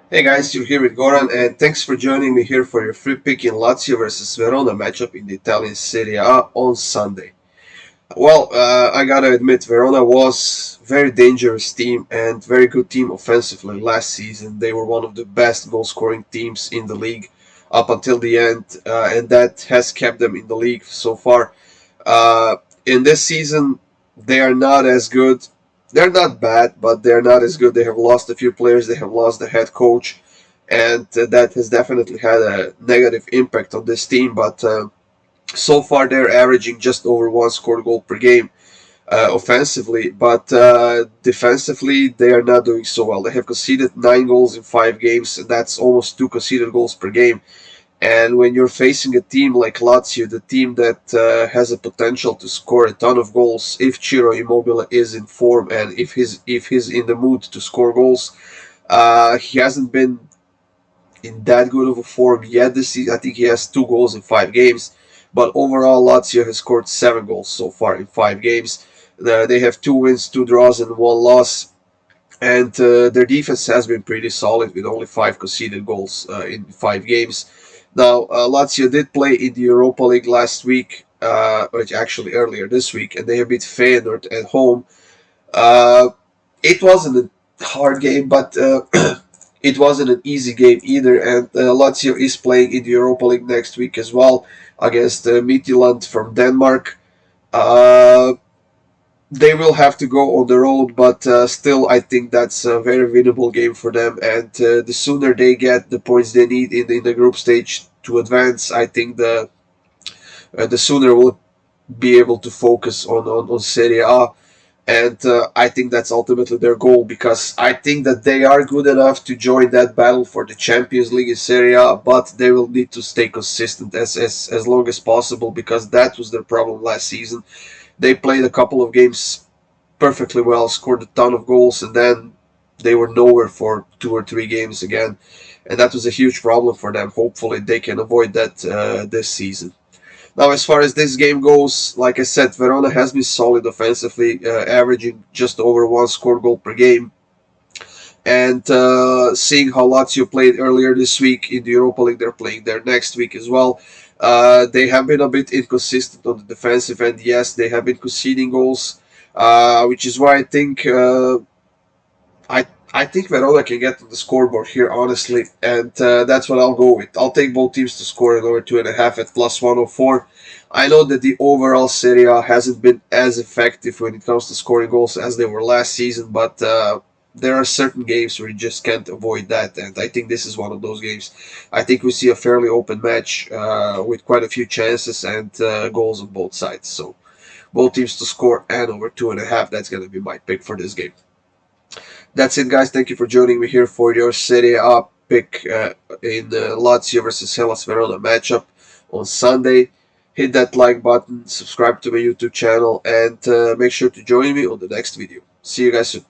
Hey guys, you're here with Goran, and thanks for joining me here for your free pick in Lazio versus Verona matchup in the Italian Serie A on Sunday. I gotta admit, Verona was very dangerous team and very good team offensively last season. They were one of the best goal-scoring teams in the league up until the end, and that has kept them in the league so far. Uh, in this season, they are not as good. They're not bad, but they're not as good. They have lost a few players. They have lost the head coach, and that has definitely had a negative impact on this team. But so far, they're averaging just over one scored goal per game offensively, but defensively, they are not doing so well. They have conceded 9 goals in 5 games, and that's almost two conceded goals per game. And when you're facing a team like Lazio, the team that has a potential to score a ton of goals, if Ciro Immobile is in form and if he's in the mood to score goals, he hasn't been in that good of a form yet this season. I think he has 2 goals in 5 games, but overall Lazio has scored 7 goals so far in 5 games. They have 2 wins, 2 draws, and 1 loss. And their defense has been pretty solid with only 5 conceded goals in 5 games. Now, Lazio did play in the Europa League last week, which actually earlier this week, and they have beat Feyenoord at home. Uh, it wasn't a hard game, but it wasn't an easy game either. And Lazio is playing in the Europa League next week as well against Midtjylland from Denmark. Uh, they will have to go on the road, but still, I think that's a very winnable game for them. And the sooner they get the points they need in the group stage to advance, I think the sooner we'll be able to focus on Serie A. And I think that's ultimately their goal because I think that they are good enough to join that battle for the Champions League in Serie A, but they will need to stay consistent as long as possible because that was their problem last season. They played a couple of games perfectly well, scored a ton of goals, and then they were nowhere for 2 or 3 games again. And that was a huge problem for them. Hopefully, they can avoid that this season. Now, as far as this game goes, like I said, Verona has been solid offensively, averaging just over one scored goal per game. And seeing how Lazio played earlier this week in the Europa League, they're playing there next week as well. They have been a bit inconsistent on the defensive end. Yes, they have been conceding goals, which is why I think Verona can get to the scoreboard here, honestly, and that's what I'll go with. I'll take both teams to score in over 2.5 at plus 104. I know that the overall Serie A hasn't been as effective when it comes to scoring goals as they were last season, but there are certain games where you just can't avoid that, and I think this is one of those games. I think we see a fairly open match with quite a few chances and goals on both sides. So both teams to score and over 2.5. That's going to be my pick for this game. That's it, guys. Thank you for joining me here for your Serie A pick in the Lazio versus Hellas Verona matchup on Sunday. Hit that like button, subscribe to my YouTube channel, and make sure to join me on the next video. See you guys soon.